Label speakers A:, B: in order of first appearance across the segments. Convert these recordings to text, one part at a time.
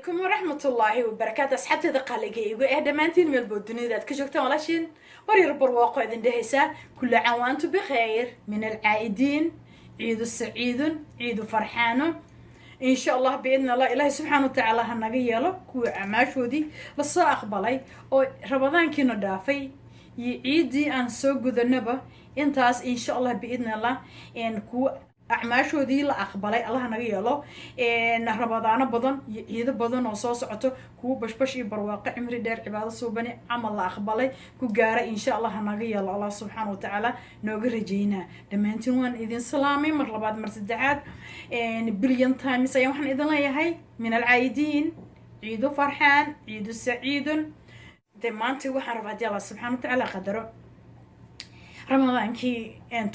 A: عليكم ورحمة الله وبركاته. أصحابتي دقالقي دمانتين من البودني ذات كجوكتا ولاشين ورير برواقو إذن دهيسا كل عام وانتو بخير من العائدين. عيد السعيد عيد فرحانو إن شاء الله بإذن الله إلهي سبحانه وتعالى هنغيالو كو عماشو دي لصا أقبالي أو رمضان كينو دافي يعيدي أن سوقو ذنبا انتاس إن شاء الله بإذن الله إن كو acmaashoodii la aqbalay allaha naga yeelo rabadaano badan iyo ciido badan oo soo socoto kuwa bashbash iyo barwaaqo cimri dheer cibaado suubani camal la aqbalay ku gaara insha allah naga yeelo allah subxaanahu wa tacaala nooga rajaynaa dhammaantiin waan idin salaamay mar labaad mar saddexaad billion times ayaan waxaan idin leeyahay min alcaayidiin ciido farxaan ciido saciidun de maanta waxaan rabaa haddii allah subxaanahu wa tacaala qadaro ramadaankii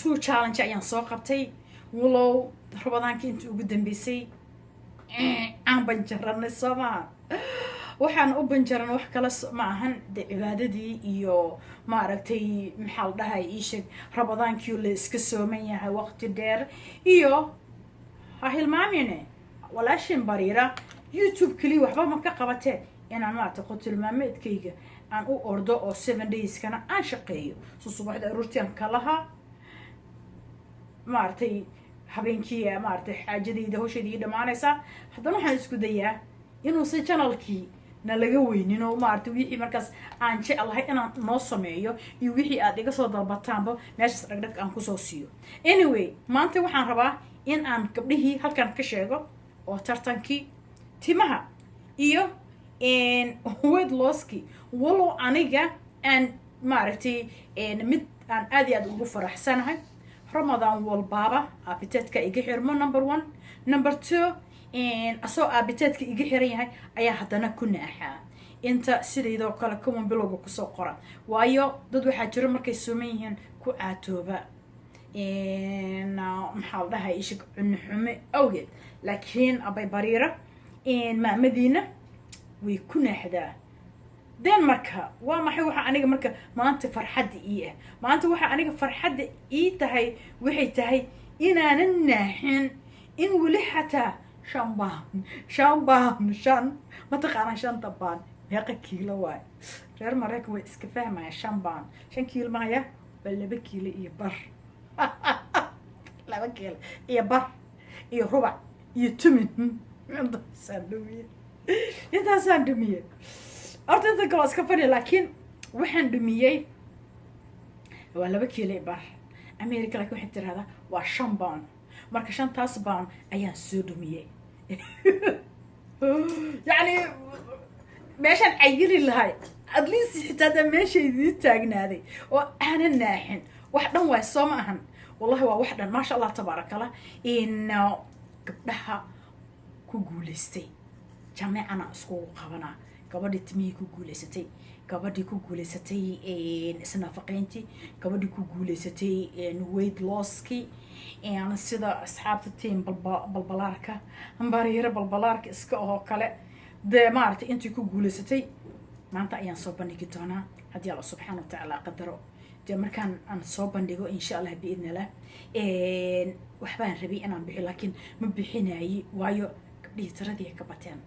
A: two challenge ayaan soo qabtay walow rabadaankii intii ugu dambeysay aan banjaranay soo maaha waxaan u banjaran wax kale ma ahan de cibaadadii iyo maaragtay maxaa la dhahay iisheeg rabadaankii la iska sooman yahay waqti dheer iyo ha hilmaamine walaashin bariira youtube kaliya waxba ma ka qabatee inaan maaragtay qotilmaameedkayga aan u ordo oo 7 dayskana aan shaqeeyo soo subaxda aroortii aan kalaha maaragtay habeenkii maaragtay xaajadayda hawshaydii dhamaanaysa haddana waxaan isku dayaa inuusan channelkii na laga weynin oo maaragtay wixii markaas aan jecelahay inaan noo sameeyo iyo wixii aad iga soo dalbataanba meeshaas dhagdhag aan kusoo siiyo anyway maanta waxaan rabaa in aan gabdhihii halkan ka sheego oo tartankii timaha iyo weight losskii walow aniga aan maaragtay mid aan aad iyo aad ugu faraxsanahay رمضان والبابا أبيتك إيجي حرمو number 1 number 2 أسو أبيتك إيجي حريها أيها حتى نكون أحا أنت سيدي إذا وكلا كومن بلوغو كسو قرا وايو دودو حاجر مركي سوميهن كو آتوبا محال ده إيشك نحمي أوجد لكن أبي بريرة مع مدينة ويكون أحدا دين مركا وما waxa aniga marka maanta farxad ii maanta waxa aniga farxad ii tahay wixii tahay inaan naaxin in wali xataa shan ma taqaan shan tabaan meeqa kiilo waay reer Mareykanka way iska fahmayaan shan kiilo ma ya bal 2 kiilo iyo bar 2 kiilo iyo bar iyo rubac iyo tumin inta sandumiye أرتدي كلاس كفني لكن وحن دمية ولا بكيلي بار أمريكا لكن حتى هذا وشامبان مركشان تاسبان أيان سودمية يعني ماشان عيري الهاي أدليس حتى ماشي ذي تاجنا هذه وأنا ناحن واحدة واسمعهن والله هو واحدة ما شاء الله تبارك الله إنه قبلها كوجولستي جميع أنا أسقو قبنا gabadhii timihii ku guuleysatay gabadhii ku guuleysatay isnaafaqeyntii gabadhii ku guuleysatay weight losskii sida asxaabta tiin balbalaarka bariira balbalaarka iska oo kale de maaragtay intii ku guuleysatay maanta ayaan soo bandhigi doonaa haddii Allah subxaanahu wa tacaala qadaro de markaan aan soo bandhigo insha Allah biidnillah waxbaan rabay inaan bixiyo laakiin ma bixinaayi waayo gabdhihii tiradii ka bateen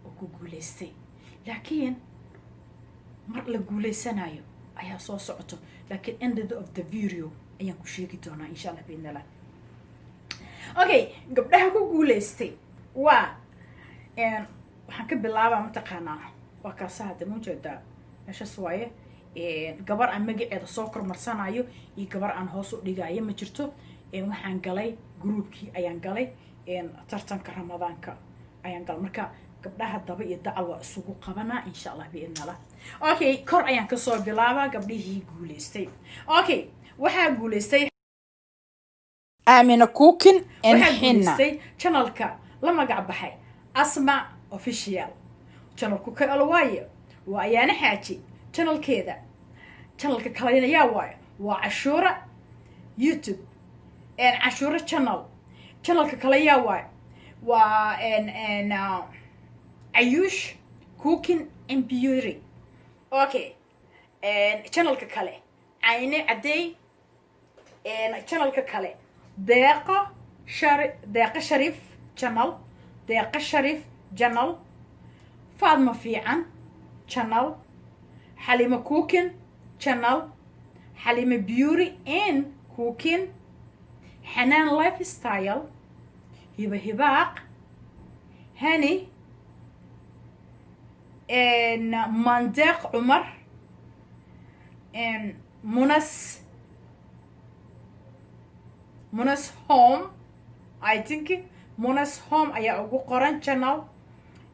A: oo ku guuleystay لكن مر لقولي سنايو أيها صو صعته لكن end of the video أيام كشيكي دونا إن شاء الله بإذن الله. أوكي قبلها كقولي استي وحنكب اللعبة متقنة وكاسات موجودة إيش سوايه قبر عن مجيء إذا صقر مرسنايو يقبر عن هوسو دقايق مجرته وحنقلي جروبكي أيانقلي ترتن كرمضان كا أيانقل مركا gabdhaha daba iyo dacal waa isugu qabanaa insha Allah biidnala okay kor ayaan ka soo bilaabaa gabdhihii guuleystay okay waxa guuleystay Amina Cooking and Henna channelka la magac baxay Asma Official channelku ka alwaayo waa ayana xaaji channelkeeda channelka kale yaa waa Ashura YouTube Ashura channelka kale yaa waa Ayush Cooking and Beauty. Okay. Channel ككله. عيني عدي. channel ككله. دقة شريف channel. دقة شريف channel. Fatma Fiican channel, Halima Cooking channel, Halima Beauty and Cooking, Hanan Lifestyle, Hiba Hibaq, Hani, and Mandaq Umar, and Munas Home, I think Munas Home ayaa ugu qoran channel,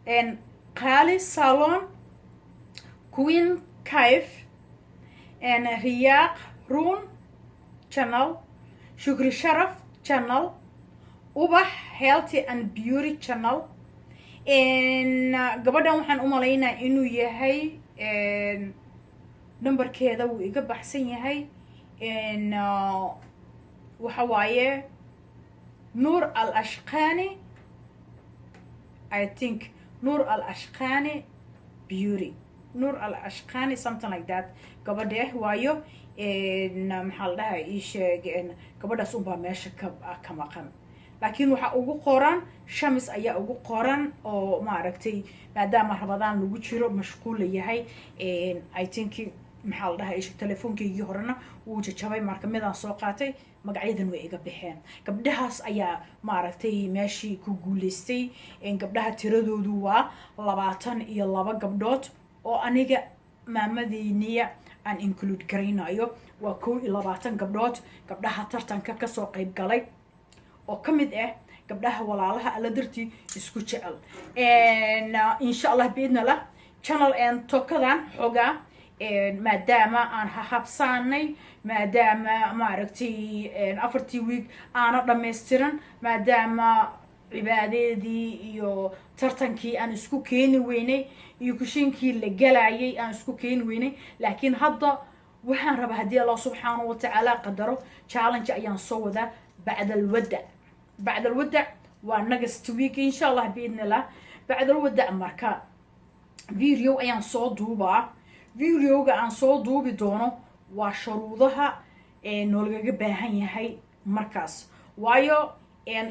A: and Kali Salon, Queen Kaif, and Riyaq Run channel, Shukri Sharaf channel, Ubah Healthy and Beauty channel, and gabadhan waxaan u malaynaa inuu yahay numberkeeda wuu iga baxsan yahay, and waxa waaye Noor Al Ashqani, I think Noor Al Ashqani Beauty, Noor Al Ashqani, something like that. gabadheeh waayo, maxaa la dhahay ii sheeg, gabadhaas unbaa meesha ka maqan, laakiin waxaa ugu qoran Shamis ayaa ugu qoran, oo maaragtay maadaama Ramadaan lagu jiro mashquul yahay, I think maxaa la dhahay telefoonkaygii horena wuu jajabay, marka midaan soo qaatay magacyadan way iga bixeen. gabdhahaas ayaa maaragtay meeshii ku guuleystay, gabdhaha tiradoodu waa 22 gabdhood oo aniga maamadiiniya aan include garaynayo, waa 21 gabdhood gabdhaha tartanka kasoo qayb galay oo ka mid ah gabdhaha walaalaha alla dartii isku jecel. insha Allah biidnillah channel and tokadan xogaa, maadaama aan habsaanay, maadaama maaragtay 4 week aana dhammaystiran, maadaama cibaadadii iyo tartankii aan isku keeni weynay iyo kushinkii la galayay aan isku keeni weynay, laakiin hadda waxaan rabaa haddii Allah subxaanahu wa tacaala qadaro challenge ayaan soo wadaa بعد الودع ونقص week إن شاء الله بإذن الله. بعد الودع مركا فيديو أيان صوت دوبا، فيديو عن صوت دوبي دونه وشروطها نولجا بهاي هاي مركز وايو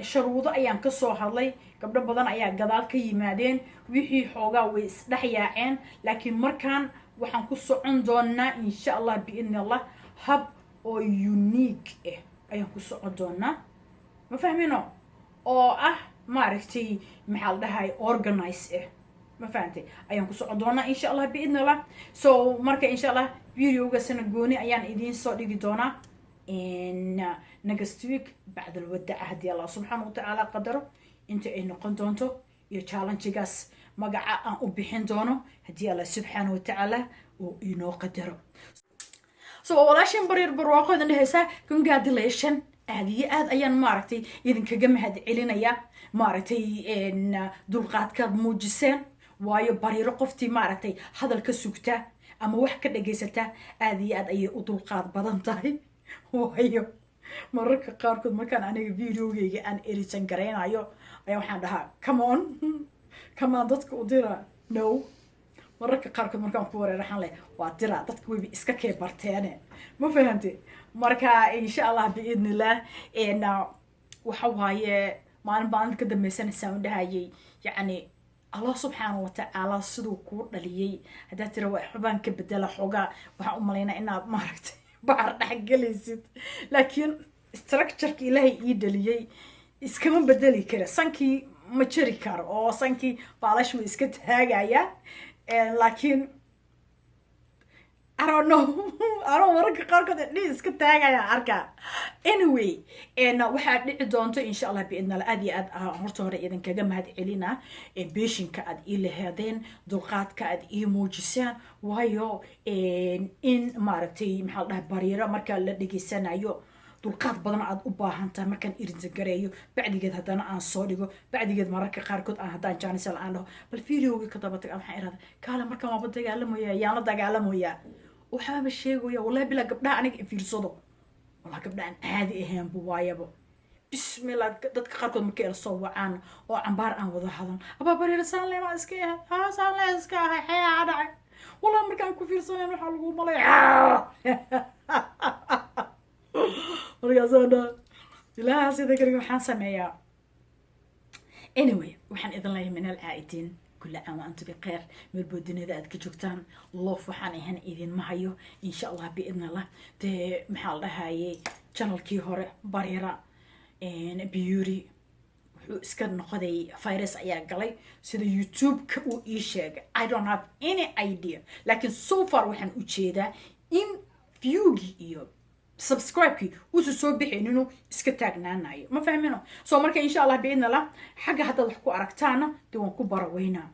A: شروطه أيان كسر هذلي قبل بدن أيان جدال كيمادين وحي حوجا ويسدحياعين، لكن مركان وحن كسر عندنا إن شاء الله بإذن الله هب أو يونيك أيان كسر عندنا ما فهمينه oo ما عرفتي محل ده هاي organize ما فهمتي أيام كسعودنا إن شاء الله بإذن الله. so مركا إن شاء الله فيديو جسنا جوني أيام إدين صار يجدونا إن next week بعد الوداع هدي الله سبحانه وتعالى قدره أنت إنه قدرتو challenge جاس مجا أبيحن دونه هدي الله سبحانه وتعالى وإنه قدره. so ولاشين برير برواقه إنه هسا congratulation هذه أيام مارتي إذا كجمع هذا علينا مارتي إن دلقات موجسين وايو بريرو قفتي مارتي هذا الكسوكتا أما وحكة دقيستا هذه أي دلقات بدنتاي وايو مرة قاركود ما كان أنا فيديو يجي أن إريتشن كرين أيو حدها كمان ضدك وديرا no مرة قاركود مركان كوري رح نلاقي واديرا ضدك ويبي إسكاكي برتاني ما فهمتي مركا إن شاء الله بإذن الله إن وحواي ما نبان كده مثلا الساوند هاي يعني الله سبحانه وتعالى صدق كور لليي هذا ترى حبان كبدل حوجا وحأملينا إنها مرت بعرض حق ليزيد، لكن structure كإلهي يدليي إسكمان بدلي كده سانكي متشركار أو سانكي بعلاش وإسكت هاجايا، لكن I don't know. I don't want to go to this. Good thing I arka. Anyway, and we had done to inshallah بإذن الله أدي هرتون رأينا كجمع هاد إلينا بيشين كأد إلى هذين دقات كأد إيموجيسان وهايو إن مارتي محل بريرة مركا لدقي سنة يو دقات بدنا عاد أباهنتا مركان إيرز جريو بعد كده هدانا عن صادقو بعد كده مركا خاركود عن هدان جانس الآن بالفيديو كتبتك أم حيرة كلا مركا ما بدي أعلمه يا لا تعلمه يا وحاب الشيء ويا والله بلا قبلها أنا في الصدق والله قبلها هذه أهم بوايبه بسم الله دتك خاركود مركا الصوّع عن وعنبار عن وضع هذا أبا بري رسالة لي ما أسكيها ها سالة لي أسكيها حياة عدع والله مركا كفير صيام الحلقة مليح ورجعنا لا سيدا كريم حان سمعيا anyway وحن إذن الله من العائدين كل عام وأنتم بخير من البودين إذا أتكجوكتان الله فحاني هن إذن معيو إن شاء الله بإذن الله تي محل هاي channel كي هوري بريرة إن بيوري iska noqoday virus ayaa galay sida YouTube-ka uu ii sheegay I don't have any idea laakiin so far waxaan u jeedaa in view-gi iyo subscribe-ki uusu soo bixin inuu iska taagnaanayo ma fahmino soo marka insha Allah biidna la xagga haddaad wax ku aragtaana dee waan ku baraweynaa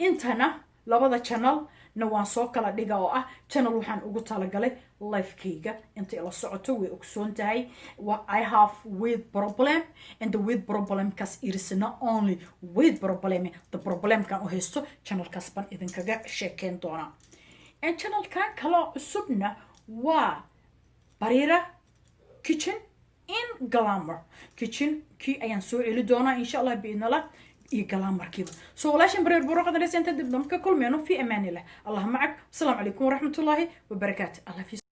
A: intana labada channel na waan soo kala dhiga oo ah channel waxaan ugu talagalay life-kayga inta ila socoto way ogsoon tahay I have weight problem and the weight problem kas is not only weight problem the problem kan u haysto channel kas ban idinkaga sheekeen doona and channel kan kala cusubna waa Barira kitchen in glamour kitchen ki ayaan soo celi doona insha Allah biidnala iyo galaamarkiiba soo walaashin bareer buruqada reesanta dib damka kulmeeno fi amaanillah allah macak assalamu alaykum wa rahmatullahi wa barakaatuh allah